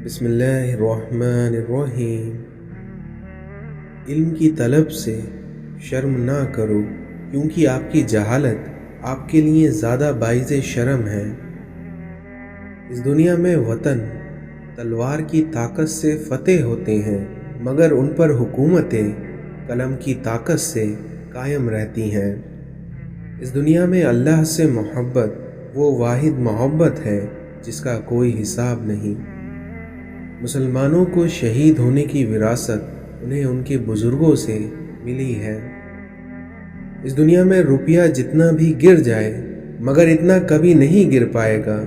بسم اللہ الرحمن الرحیم۔ علم کی طلب سے شرم نہ کرو، کیونکہ آپ کی جہالت آپ کے لیے زیادہ باعث شرم ہے۔ اس دنیا میں وطن تلوار کی طاقت سے فتح ہوتے ہیں، مگر ان پر حکومتیں قلم کی طاقت سے قائم رہتی ہیں۔ اس دنیا میں اللہ سے محبت وہ واحد محبت ہے جس کا کوئی حساب نہیں۔ مسلمانوں کو شہید ہونے کی وراثت انہیں ان کے بزرگوں سے ملی ہے۔ اس دنیا میں روپیہ جتنا بھی گر جائے مگر اتنا کبھی نہیں گر پائے گا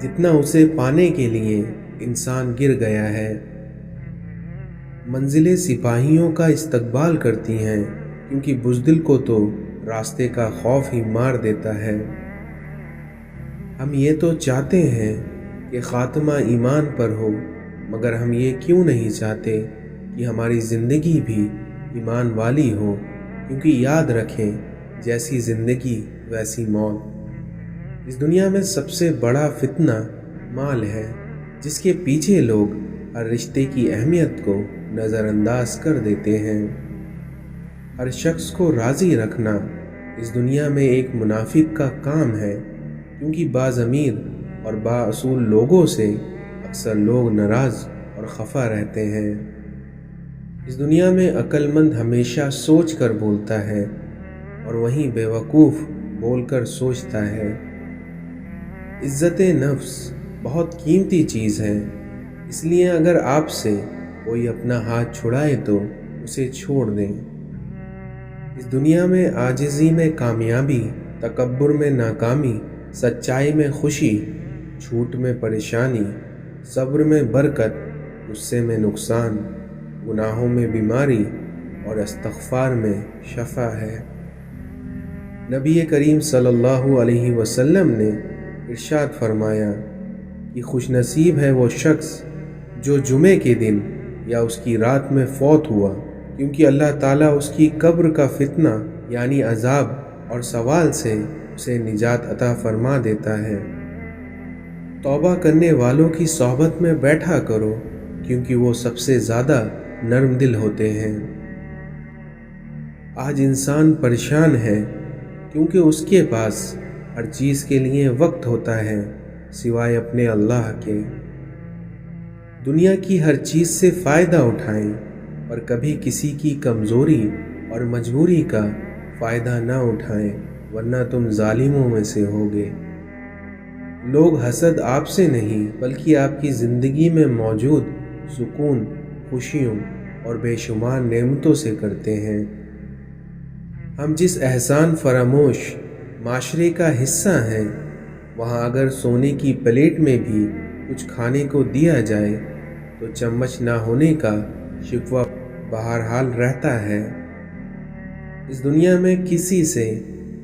جتنا اسے پانے کے لیے انسان گر گیا ہے۔ منزلیں سپاہیوں کا استقبال کرتی ہیں، کیونکہ بزدل کو تو راستے کا خوف ہی مار دیتا ہے۔ ہم یہ تو چاہتے ہیں کہ خاتمہ ایمان پر ہو، مگر ہم یہ کیوں نہیں چاہتے کہ ہماری زندگی بھی ایمان والی ہو، کیونکہ یاد رکھیں جیسی زندگی ویسی موت۔ اس دنیا میں سب سے بڑا فتنہ مال ہے، جس کے پیچھے لوگ ہر رشتے کی اہمیت کو نظر انداز کر دیتے ہیں۔ ہر شخص کو راضی رکھنا اس دنیا میں ایک منافق کا کام ہے، کیونکہ بعض امیر اور بااصول لوگوں سے اکثر لوگ ناراض اور خفا رہتے ہیں۔ اس دنیا میں عقل مند ہمیشہ سوچ کر بولتا ہے، اور وہیں بے وقوف بول کر سوچتا ہے۔ عزت نفس بہت قیمتی چیز ہے، اس لیے اگر آپ سے کوئی اپنا ہاتھ چھڑائے تو اسے چھوڑ دیں۔ اس دنیا میں عاجزی میں کامیابی، تکبر میں ناکامی، سچائی میں خوشی، جھوٹ میں پریشانی، صبر میں برکت، غصے میں نقصان، گناہوں میں بیماری اور استغفار میں شفا ہے۔ نبی کریم صلی اللہ علیہ وسلم نے ارشاد فرمایا کہ خوش نصیب ہے وہ شخص جو جمعے کے دن یا اس کی رات میں فوت ہوا، کیونکہ اللہ تعالیٰ اس کی قبر کا فتنہ یعنی عذاب اور سوال سے اسے نجات عطا فرما دیتا ہے۔ توبہ کرنے والوں کی صحبت میں بیٹھا کرو، کیونکہ وہ سب سے زیادہ نرم دل ہوتے ہیں۔ آج انسان پریشان ہے، کیونکہ اس کے پاس ہر چیز کے لیے وقت ہوتا ہے سوائے اپنے اللہ کے۔ دنیا کی ہر چیز سے فائدہ اٹھائیں، اور کبھی کسی کی کمزوری اور مجبوری کا فائدہ نہ اٹھائیں، ورنہ تم ظالموں میں سے ہوگے۔ لوگ حسد آپ سے نہیں بلکہ آپ کی زندگی میں موجود سکون، خوشیوں اور بے شمار نعمتوں سے کرتے ہیں۔ ہم جس احسان فراموش معاشرے کا حصہ ہیں، وہاں اگر سونے کی پلیٹ میں بھی کچھ کھانے کو دیا جائے تو چمچ نہ ہونے کا شکوہ بہرحال رہتا ہے۔ اس دنیا میں کسی سے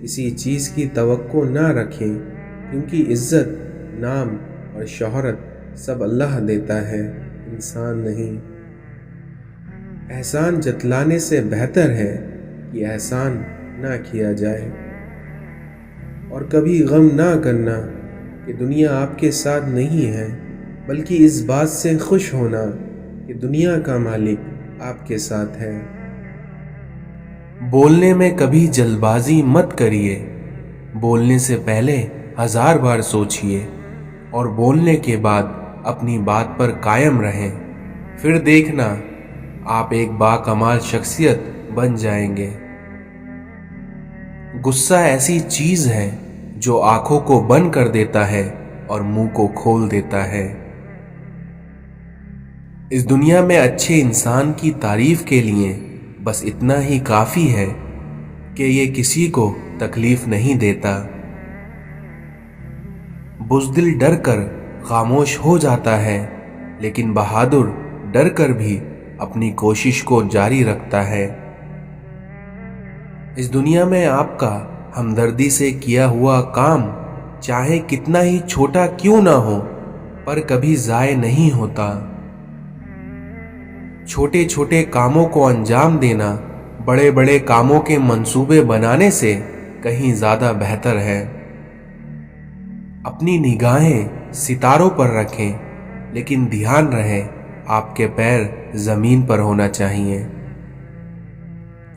کسی چیز کی توقع نہ رکھیں، کیونکہ عزت، نام اور شہرت سب اللہ دیتا ہے، انسان نہیں۔ احسان جتلانے سے بہتر ہے کہ احسان نہ کیا جائے۔ اور کبھی غم نہ کرنا کہ دنیا آپ کے ساتھ نہیں ہے، بلکہ اس بات سے خوش ہونا کہ دنیا کا مالک آپ کے ساتھ ہے۔ بولنے میں کبھی جلد بازی مت کریے، بولنے سے پہلے 1000 بار سوچئے، اور بولنے کے بعد اپنی بات پر قائم رہیں، پھر دیکھنا آپ ایک باکمال شخصیت بن جائیں گے۔ غصہ ایسی چیز ہے جو آنکھوں کو بند کر دیتا ہے اور منہ کو کھول دیتا ہے۔ اس دنیا میں اچھے انسان کی تعریف کے لیے بس اتنا ہی کافی ہے کہ یہ کسی کو تکلیف نہیں دیتا۔ بزدل ڈر کر خاموش ہو جاتا ہے، لیکن بہادر ڈر کر بھی اپنی کوشش کو جاری رکھتا ہے۔ اس دنیا میں آپ کا ہمدردی سے کیا ہوا کام چاہے کتنا ہی چھوٹا کیوں نہ ہو، پر کبھی ضائع نہیں ہوتا۔ چھوٹے چھوٹے کاموں کو انجام دینا بڑے بڑے کاموں کے منصوبے بنانے سے کہیں زیادہ بہتر ہے۔ اپنی نگاہیں ستاروں پر رکھیں، لیکن دھیان رہے آپ کے پیر زمین پر ہونا چاہیے۔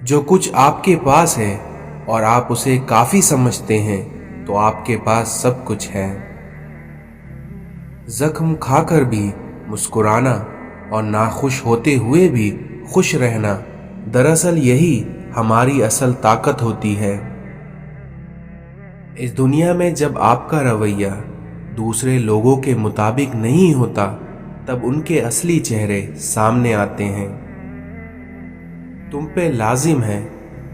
جو کچھ آپ کے پاس ہے اور آپ اسے کافی سمجھتے ہیں تو آپ کے پاس سب کچھ ہے۔ زخم کھا کر بھی مسکرانا اور ناخوش ہوتے ہوئے بھی خوش رہنا، دراصل یہی ہماری اصل طاقت ہوتی ہے۔ اس دنیا میں جب آپ کا رویہ دوسرے لوگوں کے مطابق نہیں ہوتا تب ان کے اصلی چہرے سامنے آتے ہیں۔ تم پہ لازم ہے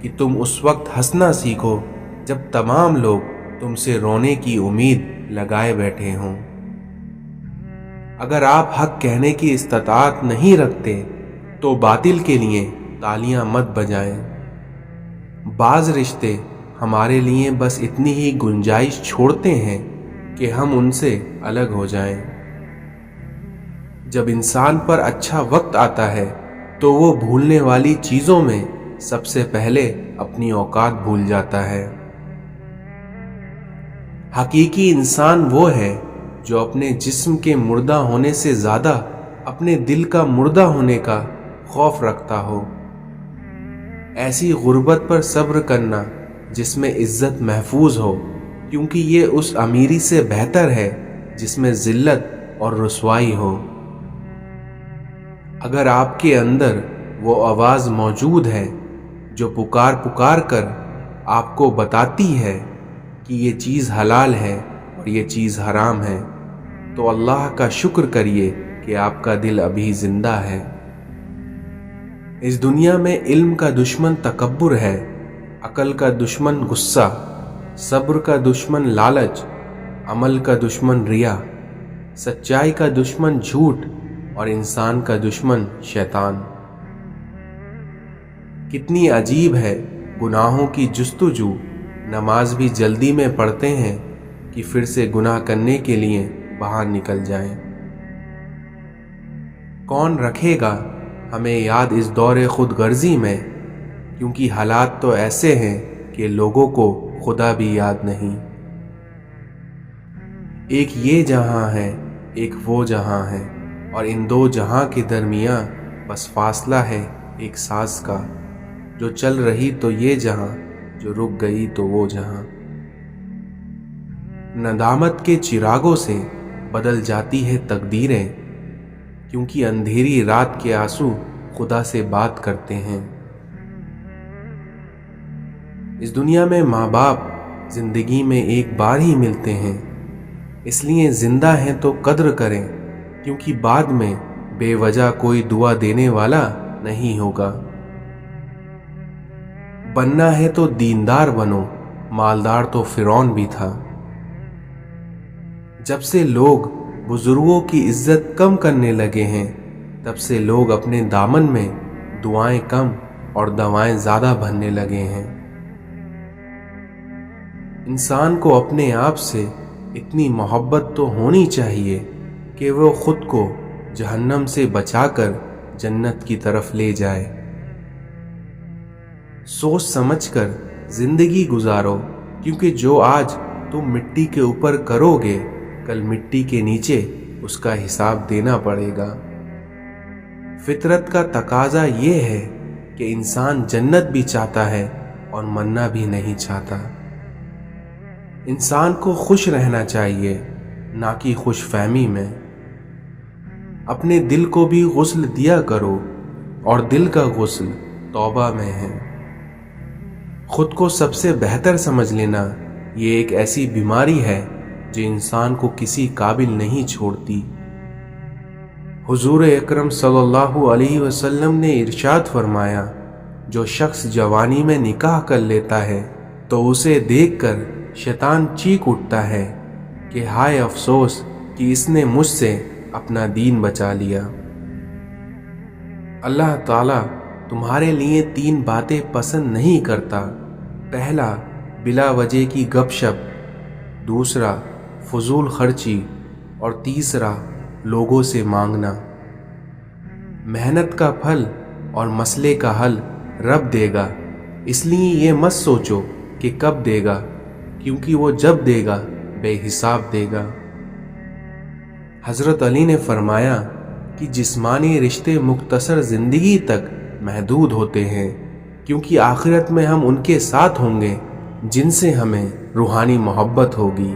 کہ تم اس وقت ہنسنا سیکھو جب تمام لوگ تم سے رونے کی امید لگائے بیٹھے ہوں۔ اگر آپ حق کہنے کی استطاعت نہیں رکھتے تو باطل کے لیے تالیاں مت بجائیں۔ بعض رشتے ہمارے لیے بس اتنی ہی گنجائش چھوڑتے ہیں کہ ہم ان سے الگ ہو جائیں۔ جب انسان پر اچھا وقت آتا ہے تو وہ بھولنے والی چیزوں میں سب سے پہلے اپنی اوقات بھول جاتا ہے۔ حقیقی انسان وہ ہے جو اپنے جسم کے مردہ ہونے سے زیادہ اپنے دل کا مردہ ہونے کا خوف رکھتا ہو۔ ایسی غربت پر صبر کرنا جس میں عزت محفوظ ہو، کیونکہ یہ اس امیری سے بہتر ہے جس میں ذلت اور رسوائی ہو۔ اگر آپ کے اندر وہ آواز موجود ہے جو پکار پکار کر آپ کو بتاتی ہے کہ یہ چیز حلال ہے اور یہ چیز حرام ہے، تو اللہ کا شکر کریے کہ آپ کا دل ابھی زندہ ہے۔ اس دنیا میں علم کا دشمن تکبر ہے، عقل کا دشمن غصہ، صبر کا دشمن لالچ، عمل کا دشمن ریا، سچائی کا دشمن جھوٹ اور انسان کا دشمن شیطان۔ کتنی عجیب ہے گناہوں کی جستجو، نماز بھی جلدی میں پڑھتے ہیں کہ پھر سے گناہ کرنے کے لیے باہر نکل جائیں۔ کون رکھے گا ہمیں یاد اس دور خود غرضی میں، کیونکہ حالات تو ایسے ہیں کہ لوگوں کو خدا بھی یاد نہیں۔ ایک یہ جہاں ہے، ایک وہ جہاں ہے، اور ان دو جہاں کے درمیان بس فاصلہ ہے ایک سانس کا، جو چل رہی تو یہ جہاں، جو رک گئی تو وہ جہاں۔ ندامت کے چراغوں سے بدل جاتی ہے تقدیریں، کیونکہ اندھیری رات کے آنسو خدا سے بات کرتے ہیں۔ اس دنیا میں ماں باپ زندگی میں ایک بار ہی ملتے ہیں، اس لیے زندہ ہیں تو قدر کریں، کیونکہ بعد میں بے وجہ کوئی دعا دینے والا نہیں ہوگا۔ بننا ہے تو دیندار بنو، مالدار تو فرعون بھی تھا۔ جب سے لوگ بزرگوں کی عزت کم کرنے لگے ہیں تب سے لوگ اپنے دامن میں دعائیں کم اور دوائیں زیادہ بھرنے لگے ہیں۔ انسان کو اپنے آپ سے اتنی محبت تو ہونی چاہیے کہ وہ خود کو جہنم سے بچا کر جنت کی طرف لے جائے۔ سوچ سمجھ کر زندگی گزارو، کیونکہ جو آج تم مٹی کے اوپر کرو گے کل مٹی کے نیچے اس کا حساب دینا پڑے گا۔ فطرت کا تقاضا یہ ہے کہ انسان جنت بھی چاہتا ہے اور مرنا بھی نہیں چاہتا۔ انسان کو خوش رہنا چاہیے، نہ کہ خوش فہمی میں۔ اپنے دل کو بھی غسل دیا کرو، اور دل کا غسل توبہ میں ہے۔ خود کو سب سے بہتر سمجھ لینا یہ ایک ایسی بیماری ہے جو انسان کو کسی قابل نہیں چھوڑتی۔ حضور اکرم صلی اللہ علیہ وسلم نے ارشاد فرمایا، جو شخص جوانی میں نکاح کر لیتا ہے تو اسے دیکھ کر شیطان چیخ اٹھتا ہے کہ ہائے افسوس کہ اس نے مجھ سے اپنا دین بچا لیا۔ اللہ تعالیٰ تمہارے لیے 3 باتیں پسند نہیں کرتا۔ پہلا، بلا وجہ کی گپ شپ، دوسرا فضول خرچی، اور تیسرا لوگوں سے مانگنا۔ محنت کا پھل اور مسئلے کا حل رب دے گا، اس لیے یہ مت سوچو کہ کب دے گا، کیونکہ وہ جب دے گا بے حساب دے گا۔ حضرت علی نے فرمایا کہ جسمانی رشتے مختصر زندگی تک محدود ہوتے ہیں، کیونکہ آخرت میں ہم ان کے ساتھ ہوں گے جن سے ہمیں روحانی محبت ہوگی۔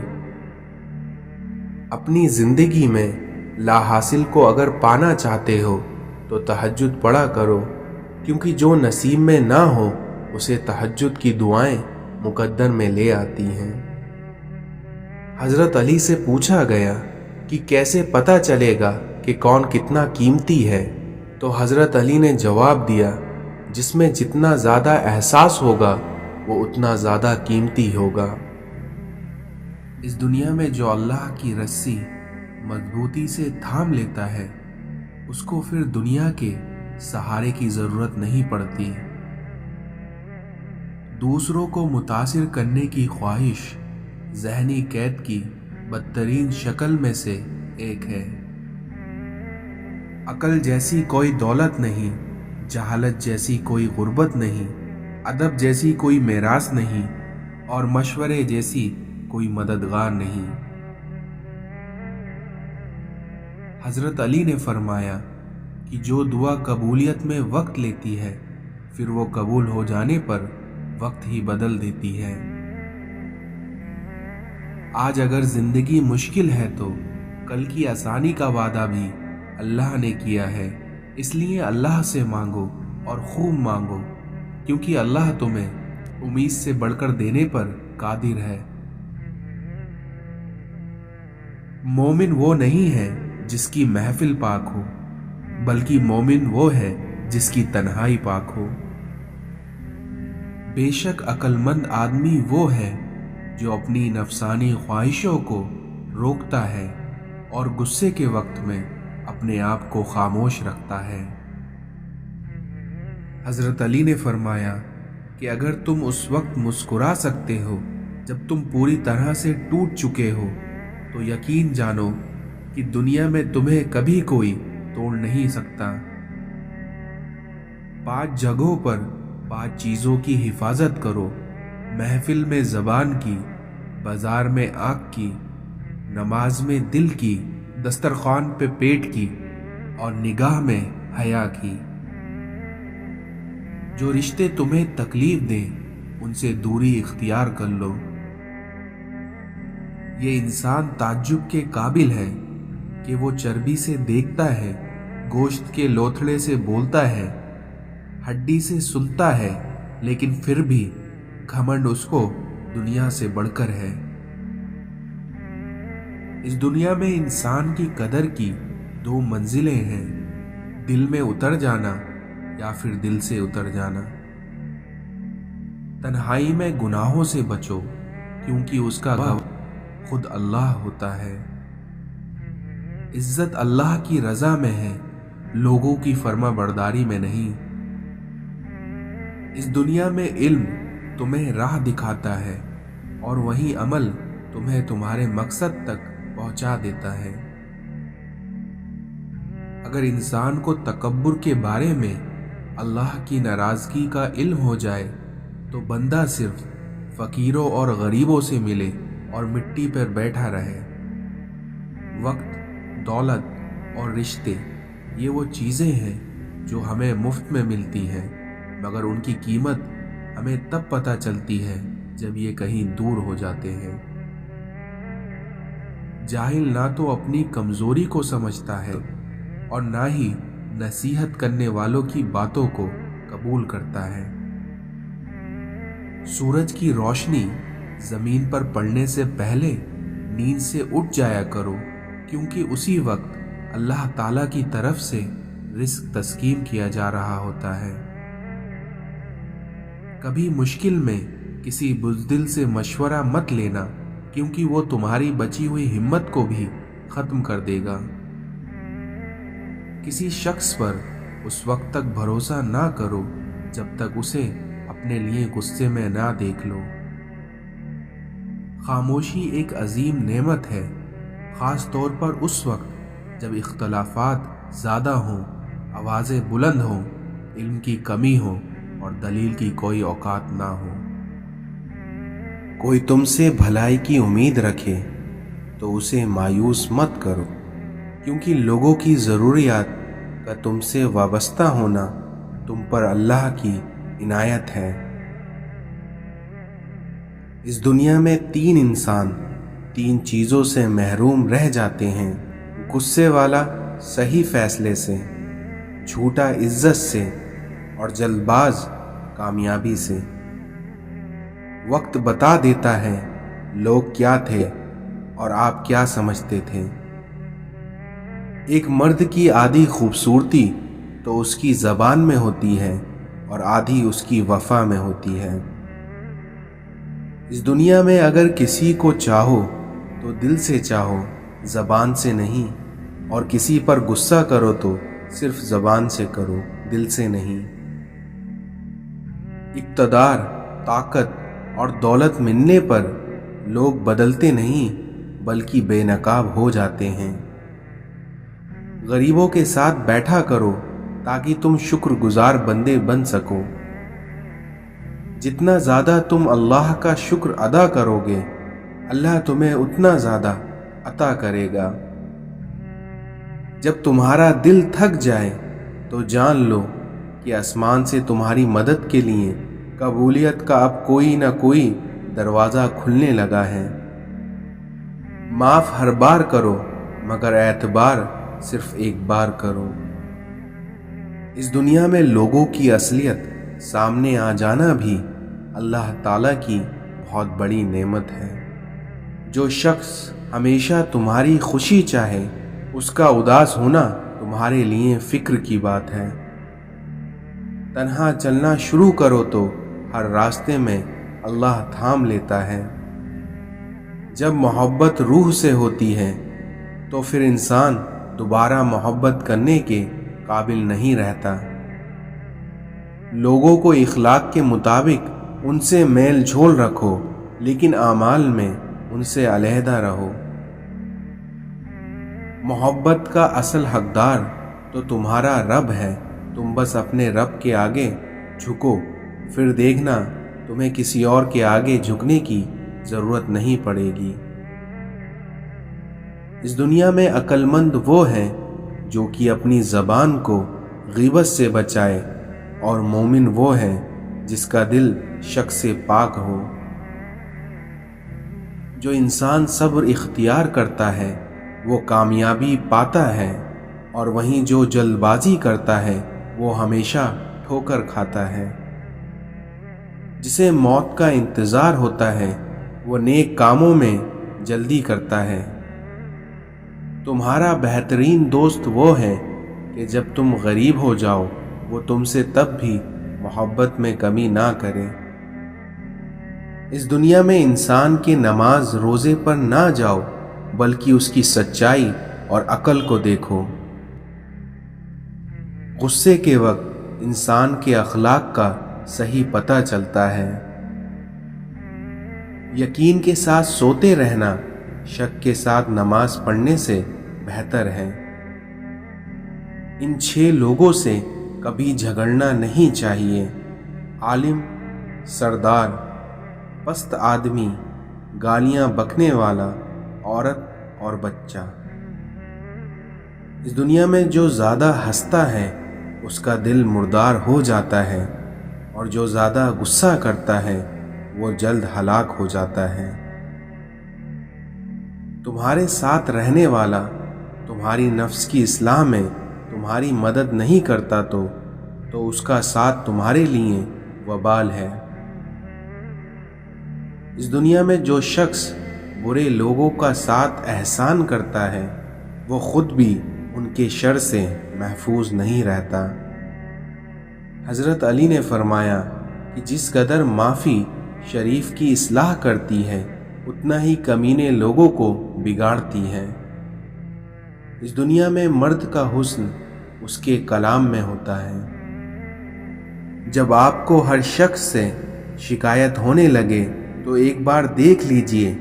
اپنی زندگی میں لا حاصل کو اگر پانا چاہتے ہو تو تہجد پڑھا کرو، کیونکہ جو نصیب میں نہ ہو اسے تہجد کی دعائیں مقدر میں لے آتی ہیں۔ حضرت علی سے پوچھا گیا کہ کیسے پتہ چلے گا کہ کون کتنا قیمتی ہے، تو حضرت علی نے جواب دیا، جس میں جتنا زیادہ احساس ہوگا وہ اتنا زیادہ قیمتی ہوگا۔ اس دنیا میں جو اللہ کی رسی مضبوطی سے تھام لیتا ہے اس کو پھر دنیا کے سہارے کی ضرورت نہیں پڑتی۔ دوسروں کو متاثر کرنے کی خواہش ذہنی قید کی بدترین شکل میں سے ایک ہے۔ عقل جیسی کوئی دولت نہیں، جہالت جیسی کوئی غربت نہیں، ادب جیسی کوئی میراث نہیں، اور مشورے جیسی کوئی مددگار نہیں۔ حضرت علی نے فرمایا کہ جو دعا قبولیت میں وقت لیتی ہے پھر وہ قبول ہو جانے پر وقت ہی بدل دیتی ہے۔ آج اگر زندگی مشکل ہے تو کل کی آسانی کا وعدہ بھی اللہ نے کیا ہے، اس لیے اللہ سے مانگو اور خوب مانگو، کیونکہ اللہ تمہیں امید سے بڑھ کر دینے پر قادر ہے۔ مومن وہ نہیں ہے جس کی محفل پاک ہو، بلکہ مومن وہ ہے جس کی تنہائی پاک ہو۔ بے شک عقل مند آدمی وہ ہے جو اپنی نفسانی خواہشوں کو روکتا ہے اور غصے کے وقت میں اپنے آپ کو خاموش رکھتا ہے۔ حضرت علی نے فرمایا کہ اگر تم اس وقت مسکرا سکتے ہو جب تم پوری طرح سے ٹوٹ چکے ہو تو یقین جانو کہ دنیا میں تمہیں کبھی کوئی توڑ نہیں سکتا۔ 5 جگہوں پر 5 چیزوں کی حفاظت کرو، محفل میں زبان کی، بازار میں آنکھ کی، نماز میں دل کی، دسترخوان پہ پیٹ کی، اور نگاہ میں حیا کی۔ جو رشتے تمہیں تکلیف دیں ان سے دوری اختیار کر لو۔ یہ انسان تعجب کے قابل ہے کہ وہ چربی سے دیکھتا ہے، گوشت کے لوتھڑے سے بولتا ہے، ہڈی سے سنتا ہے، لیکن پھر بھی گھمنڈ اس کو دنیا سے بڑھ کر ہے۔ اس دنیا میں انسان کی قدر کی 2 منزلیں ہیں، دل میں اتر جانا یا پھر دل سے اتر جانا۔ تنہائی میں گناہوں سے بچو، کیونکہ اس کا گواہ خود اللہ ہوتا ہے۔ عزت اللہ کی رضا میں ہے، لوگوں کی فرما برداری میں نہیں۔ اس دنیا میں علم تمہیں راہ دکھاتا ہے اور وہی عمل تمہیں تمہارے مقصد تک پہنچا دیتا ہے۔ اگر انسان کو تکبر کے بارے میں اللہ کی ناراضگی کا علم ہو جائے تو بندہ صرف فقیروں اور غریبوں سے ملے اور مٹی پر بیٹھا رہے۔ وقت، دولت اور رشتے یہ وہ چیزیں ہیں جو ہمیں مفت میں ملتی ہیں، مگر ان کی قیمت ہمیں تب پتہ چلتی ہے جب یہ کہیں دور ہو جاتے ہیں۔ جاہل نہ تو اپنی کمزوری کو سمجھتا ہے اور نہ ہی نصیحت کرنے والوں کی باتوں کو قبول کرتا ہے۔ سورج کی روشنی زمین پر پڑنے سے پہلے نیند سے اٹھ جایا کرو، کیونکہ اسی وقت اللہ تعالیٰ کی طرف سے رزق تسکین کیا جا رہا ہوتا ہے۔ کبھی مشکل میں کسی بزدل سے مشورہ مت لینا، کیونکہ وہ تمہاری بچی ہوئی ہمت کو بھی ختم کر دے گا۔ کسی شخص پر اس وقت تک بھروسہ نہ کرو جب تک اسے اپنے لیے غصے میں نہ دیکھ لو۔ خاموشی ایک عظیم نعمت ہے، خاص طور پر اس وقت جب اختلافات زیادہ ہوں، آوازیں بلند ہوں، علم کی کمی ہو اور دلیل کی کوئی اوقات نہ ہو۔ کوئی تم سے بھلائی کی امید رکھے تو اسے مایوس مت کرو، کیونکہ لوگوں کی ضروریات کا تم سے وابستہ ہونا تم پر اللہ کی عنایت ہے۔ اس دنیا میں 3 انسان 3 چیزوں سے محروم رہ جاتے ہیں: غصے والا صحیح فیصلے سے، جھوٹا عزت سے، اور جلد باز کامیابی سے۔ وقت بتا دیتا ہے لوگ کیا تھے اور آپ کیا سمجھتے تھے۔ ایک مرد کی آدھی خوبصورتی تو اس کی زبان میں ہوتی ہے اور آدھی اس کی وفا میں ہوتی ہے۔ اس دنیا میں اگر کسی کو چاہو تو دل سے چاہو، زبان سے نہیں، اور کسی پر غصہ کرو تو صرف زبان سے کرو، دل سے نہیں۔ اقتدار، طاقت اور دولت ملنے پر لوگ بدلتے نہیں بلکہ بے نقاب ہو جاتے ہیں۔ غریبوں کے ساتھ بیٹھا کرو تاکہ تم شکر گزار بندے بن سکو۔ جتنا زیادہ تم اللہ کا شکر ادا کرو گے، اللہ تمہیں اتنا زیادہ عطا کرے گا۔ جب تمہارا دل تھک جائے تو جان لو کہ آسمان سے تمہاری مدد کے لیے قبولیت کا اب کوئی نہ کوئی دروازہ کھلنے لگا ہے۔ معاف ہر بار کرو مگر اعتبار صرف ایک بار کرو۔ اس دنیا میں لوگوں کی اصلیت سامنے آ جانا بھی اللہ تعالیٰ کی بہت بڑی نعمت ہے۔ جو شخص ہمیشہ تمہاری خوشی چاہے، اس کا اداس ہونا تمہارے لیے فکر کی بات ہے۔ تنہا چلنا شروع کرو تو ہر راستے میں اللہ تھام لیتا ہے۔ جب محبت روح سے ہوتی ہے تو پھر انسان دوبارہ محبت کرنے کے قابل نہیں رہتا۔ لوگوں کو اخلاق کے مطابق ان سے میل جھول رکھو، لیکن اعمال میں ان سے علیحدہ رہو۔ محبت کا اصل حقدار تو تمہارا رب ہے، تم بس اپنے رب کے آگے جھکو، پھر دیکھنا تمہیں کسی اور کے آگے جھکنے کی ضرورت نہیں پڑے گی۔ اس دنیا میں عقل مند وہ ہے جو کہ اپنی زبان کو غیبت سے بچائے، اور مومن وہ ہے جس کا دل شک سے پاک ہو۔ جو انسان صبر اختیار کرتا ہے وہ کامیابی پاتا ہے، اور وہیں جو جلد بازی کرتا ہے وہ ہمیشہ ٹھوکر کھاتا ہے۔ جسے موت کا انتظار ہوتا ہے وہ نیک کاموں میں جلدی کرتا ہے۔ تمہارا بہترین دوست وہ ہے کہ جب تم غریب ہو جاؤ وہ تم سے تب بھی محبت میں کمی نہ کرے۔ اس دنیا میں انسان کے نماز روزے پر نہ جاؤ بلکہ اس کی سچائی اور عقل کو دیکھو۔ غصے کے وقت انسان کے اخلاق کا صحیح پتہ چلتا ہے۔ یقین کے ساتھ سوتے رہنا شک کے ساتھ نماز پڑھنے سے بہتر ہے۔ ان 6 لوگوں سے کبھی جھگڑنا نہیں چاہیے: عالم، سردار، پست آدمی، گالیاں بکنے والا، عورت اور بچہ۔ اس دنیا میں جو زیادہ ہنستا ہے اس کا دل مردار ہو جاتا ہے، اور جو زیادہ غصہ کرتا ہے وہ جلد ہلاک ہو جاتا ہے۔ تمہارے ساتھ رہنے والا تمہاری نفس کی اصلاح میں تمہاری مدد نہیں کرتا تو اس کا ساتھ تمہارے لیے وبال ہے۔ اس دنیا میں جو شخص برے لوگوں کا ساتھ احسان کرتا ہے وہ خود بھی ان کے شر سے محفوظ نہیں رہتا۔ حضرت علی نے فرمایا کہ جس قدر معافی شریف کی اصلاح کرتی ہے اتنا ہی کمینے لوگوں کو بگاڑتی ہے۔ اس دنیا میں مرد کا حسن اس کے کلام میں ہوتا ہے۔ جب آپ کو ہر شخص سے شکایت ہونے لگے تو ایک بار دیکھ لیجئے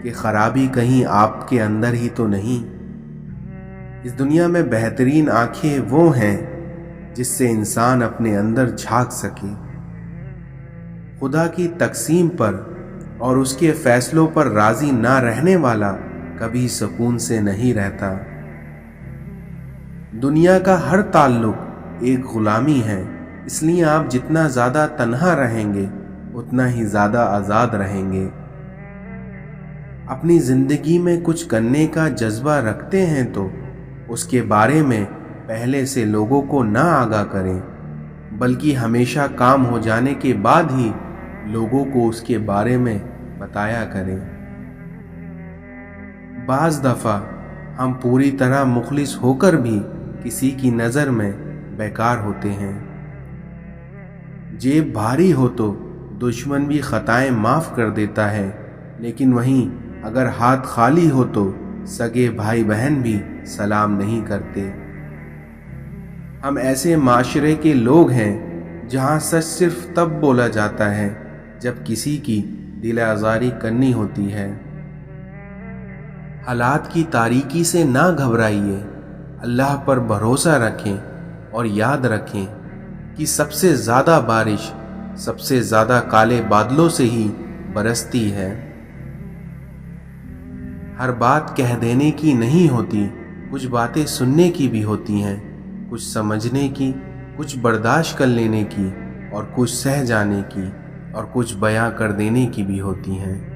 کہ خرابی کہیں آپ کے اندر ہی تو نہیں۔ اس دنیا میں بہترین آنکھیں وہ ہیں جس سے انسان اپنے اندر جھانک سکے۔ خدا کی تقسیم پر اور اس کے فیصلوں پر راضی نہ رہنے والا کبھی سکون سے نہیں رہتا۔ دنیا کا ہر تعلق ایک غلامی ہے، اس لیے آپ جتنا زیادہ تنہا رہیں گے اتنا ہی زیادہ آزاد رہیں گے۔ اپنی زندگی میں کچھ کرنے کا جذبہ رکھتے ہیں تو اس کے بارے میں پہلے سے لوگوں کو نہ آگاہ کریں، بلکہ ہمیشہ کام ہو جانے کے بعد ہی لوگوں کو اس کے بارے میں بتایا کریں۔ بعض دفعہ ہم پوری طرح مخلص ہو کر بھی کسی کی نظر میں بیکار ہوتے ہیں۔ جیب بھاری ہو تو دشمن بھی خطائیں معاف کر دیتا ہے، لیکن وہیں اگر ہاتھ خالی ہو تو سگے بھائی بہن بھی سلام نہیں کرتے۔ ہم ایسے معاشرے کے لوگ ہیں جہاں سچ صرف تب بولا جاتا ہے جب کسی کی دل آزاری کرنی ہوتی ہے۔ حالات کی تاریکی سے نہ گھبرائیے، اللہ پر بھروسہ رکھیں اور یاد رکھیں کہ سب سے زیادہ بارش سب سے زیادہ کالے بادلوں سے ہی برستی ہے۔ ہر بات کہہ دینے کی نہیں ہوتی، کچھ باتیں سننے کی بھی ہوتی ہیں، کچھ سمجھنے کی، کچھ برداشت کر لینے کی، اور کچھ سہ جانے کی، اور کچھ بیاں کر دینے کی بھی ہوتی ہیں۔